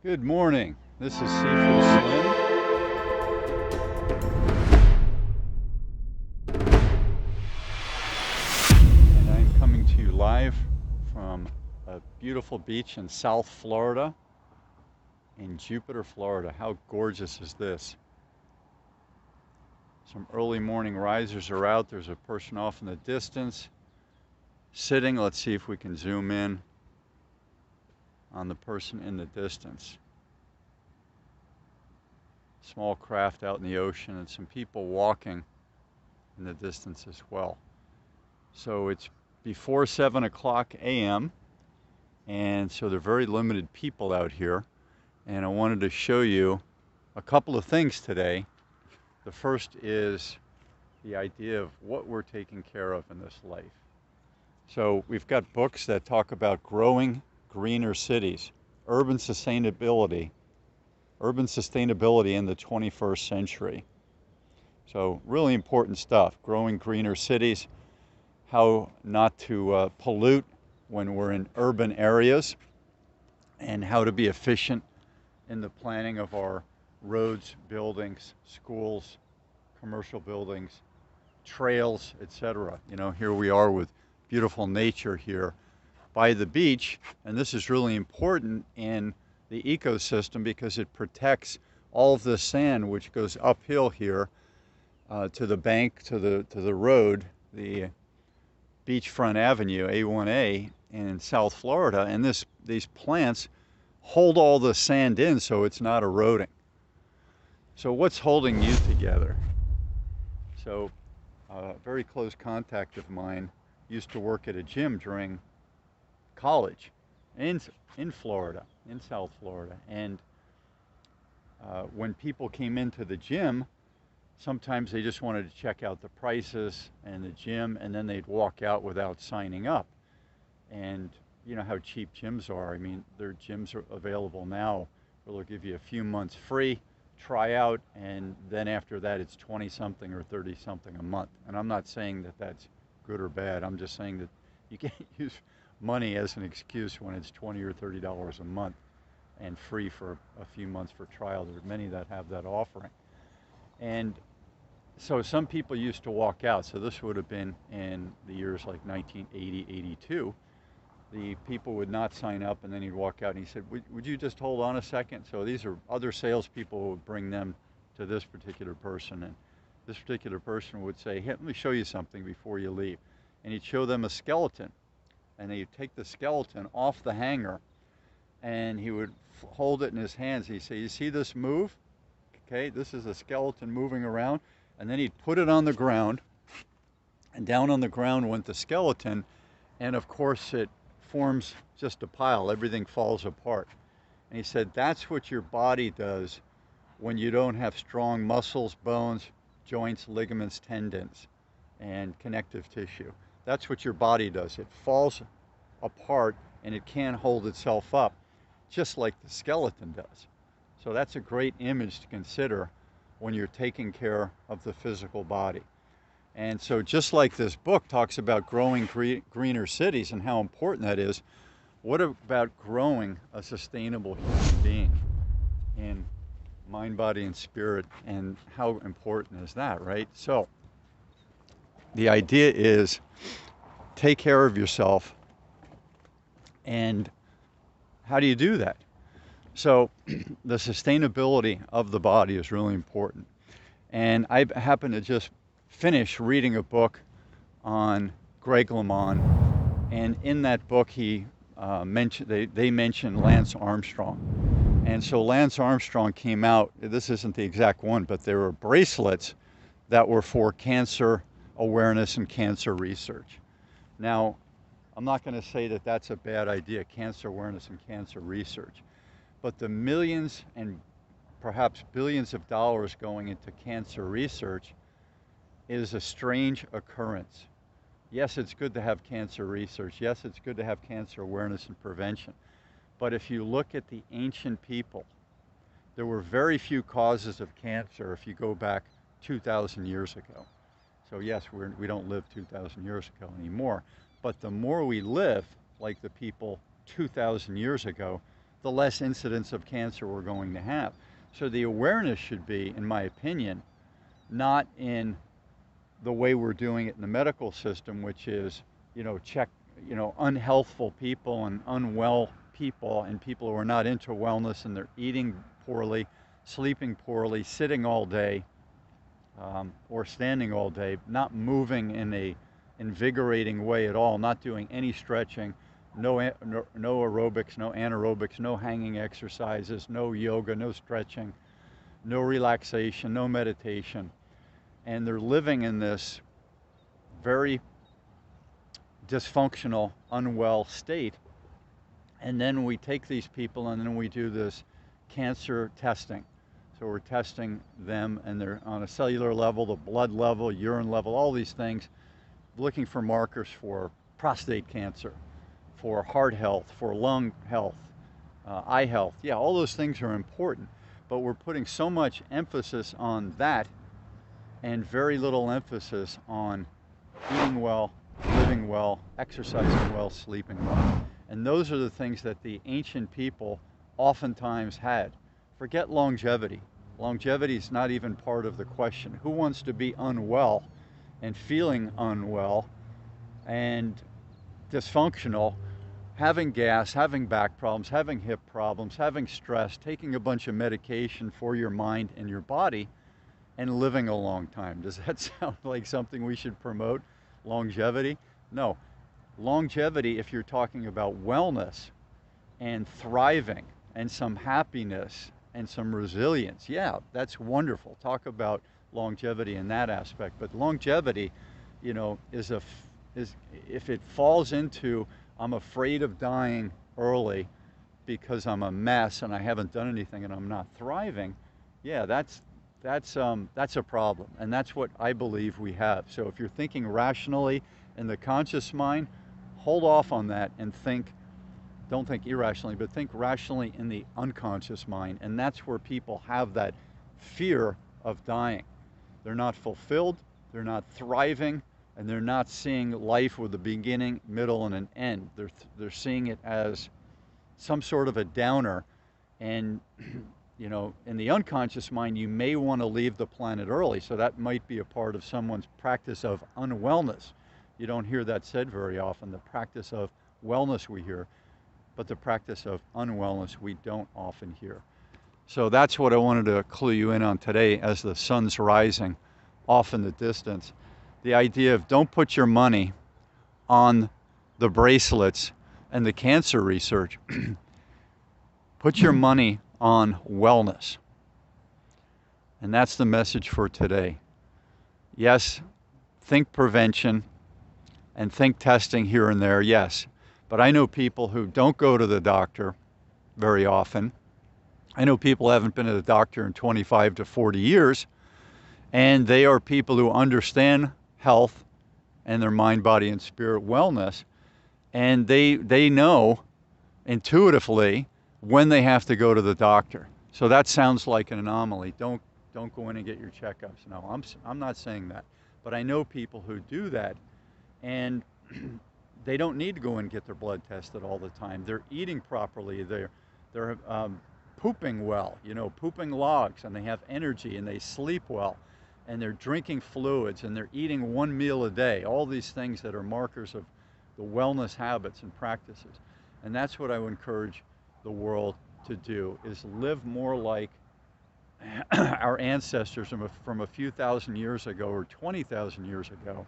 Good morning. This is Sifu Slim. And I'm coming to you live from a beautiful beach in South Florida, in Jupiter, Florida. How gorgeous is this? Some early morning risers are out. There's a person off in the distance sitting. Let's see if we can zoom in on the person in the distance. Small craft out in the ocean and some people walking in the distance as well. So it's before 7 o'clock a.m. and so there are very limited people out here. And I wanted to show you a couple of things today. The first is the idea of what we're taking care of in this life. So we've got books that talk about growing greener cities, urban sustainability in the 21st century. So really important stuff, growing greener cities, how not to pollute when we're in urban areas, and how to be efficient in the planning of our roads, buildings, schools, commercial buildings, trails, etc. You know, here we are with beautiful nature here by the beach, and this is really important in the ecosystem because it protects all of the sand which goes uphill here to the bank, to the road, the beachfront avenue, A1A in South Florida, and these plants hold all the sand in so it's not eroding. So what's holding you together? So a very close contact of mine used to work at a gym during college in Florida, in South Florida. And when people came into the gym, sometimes they just wanted to check out the prices and the gym, and then they'd walk out without signing up. And you know how cheap gyms are. I mean, their gyms are available now where they'll give you a few months free, try out, and then after that it's 20 something or 30 something a month. And I'm not saying that that's good or bad. I'm just saying that you can't use money as an excuse when it's $20 or $30 a month and free for a few months for trial. There are many that have that offering. And so some people used to walk out. So this would have been in the years like 1980, 82. The people would not sign up, and then he'd walk out and he said, would you just hold on a second? So these are other salespeople who would bring them to this particular person, and this particular person would say, hey, let me show you something before you leave. And he'd show them a skeleton, and he'd take the skeleton off the hanger, and he would hold it in his hands. He'd say, you see this move? Okay, this is a skeleton moving around. And then he'd put it on the ground, and down on the ground went the skeleton, and of course it forms just a pile. Everything falls apart. And he said, that's what your body does when you don't have strong muscles, bones, joints, ligaments, tendons, and connective tissue. That's what your body does. It falls apart and it can't hold itself up, just like the skeleton does. So that's a great image to consider when you're taking care of the physical body. And so just like this book talks about growing greener cities and how important that is, what about growing a sustainable human being in mind, body, and spirit, and how important is that, right? So the idea is take care of yourself. And how do you do that? So the sustainability of the body is really important. And I happen to just finish reading a book on Greg LeMond, and in that book they mention Lance Armstrong. And so Lance Armstrong came out, this isn't the exact one, but there were bracelets that were for cancer awareness and cancer research. Now, I'm not going to say that that's a bad idea, cancer awareness and cancer research, but the millions and perhaps billions of dollars going into cancer research is a strange occurrence. Yes, it's good to have cancer research. Yes, it's good to have cancer awareness and prevention. But if you look at the ancient people, there were very few causes of cancer if you go back 2,000 years ago. So yes, we don't live 2,000 years ago anymore. But the more we live like the people 2,000 years ago, the less incidence of cancer we're going to have. So the awareness should be, in my opinion, not in the way we're doing it in the medical system, which is, check, unhealthful people and unwell people and people who are not into wellness, and they're eating poorly, sleeping poorly, sitting all day, or standing all day, not moving in a invigorating way at all, not doing any stretching, no aerobics, no anaerobics, no hanging exercises, no yoga, no stretching, no relaxation, no meditation. And they're living in this very dysfunctional, unwell state. And then we take these people and then we do this cancer testing. So we're testing them, and they're on a cellular level, the blood level, urine level, all these things, looking for markers for prostate cancer, for heart health, for lung health, eye health. Yeah, all those things are important, but we're putting so much emphasis on that and very little emphasis on eating well, living well, exercising well, sleeping well. And those are the things that the ancient people oftentimes had. Forget longevity. Longevity is not even part of the question. Who wants to be unwell and feeling unwell and dysfunctional, having gas, having back problems, having hip problems, having stress, taking a bunch of medication for your mind and your body, and living a long time? Does that sound like something we should promote? Longevity? No. Longevity, if you're talking about wellness and thriving and some happiness and some resilience, yeah, that's wonderful. Talk about longevity in that aspect. But longevity, is if it falls into, I'm afraid of dying early because I'm a mess and I haven't done anything and I'm not thriving, yeah, that's a problem. And that's what I believe we have. So if you're thinking rationally in the conscious mind, hold off on that and don't think irrationally, but think rationally in the unconscious mind. And that's where people have that fear of dying. They're not fulfilled, they're not thriving, and they're not seeing life with a beginning, middle, and an end. They're seeing it as some sort of a downer. And in the unconscious mind, you may want to leave the planet early. So that might be a part of someone's practice of unwellness. You don't hear that said very often. The practice of wellness we hear, but the practice of unwellness we don't often hear. So that's what I wanted to clue you in on today as the sun's rising off in the distance. The idea of don't put your money on the bracelets and the cancer research. Put your money on wellness. And that's the message for today. Yes, think prevention and think testing here and there, yes. But I know people who don't go to the doctor very often. I know people who haven't been to the doctor in 25 to 40 years, and they are people who understand health and their mind, body, and spirit wellness, and they know intuitively when they have to go to the doctor. So that sounds like an anomaly. Don't go in and get your checkups. No, I'm not saying that. But I know people who do that, and they don't need to go and get their blood tested all the time. They're eating properly. They're pooping well, pooping logs, and they have energy, and they sleep well, and they're drinking fluids, and they're eating one meal a day. All these things that are markers of the wellness habits and practices. And that's what I would encourage the world to do, is live more like our ancestors from a few thousand years ago, or 20,000 years ago.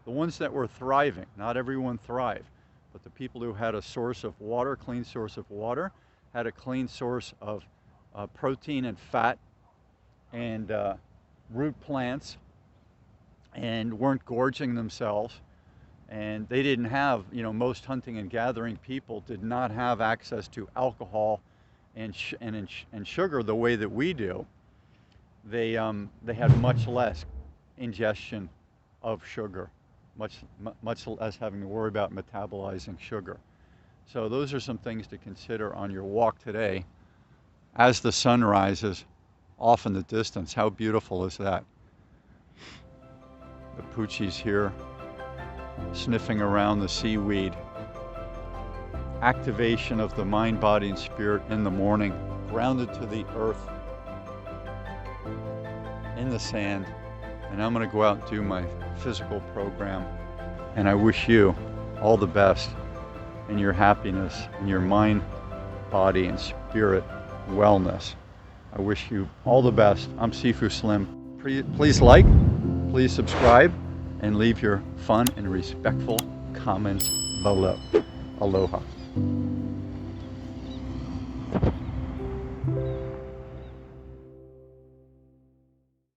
The ones that were thriving. Not everyone thrived, but the people who had a source of water, clean source of water, had a clean source of protein and fat and root plants, and weren't gorging themselves. And they didn't have, most hunting and gathering people did not have access to alcohol and sugar the way that we do. They had much less ingestion of sugar. Much less having to worry about metabolizing sugar. So those are some things to consider on your walk today as the sun rises off in the distance. How beautiful is that? The poochies here sniffing around the seaweed. activation of the mind, body, and spirit in the morning, grounded to the earth, in the sand. And I'm going to go out and do my physical program. And I wish you all the best in your happiness, in your mind, body, and spirit wellness. I wish you all the best. I'm Sifu Slim. Please like, please subscribe, and leave your fun and respectful comments below. Aloha.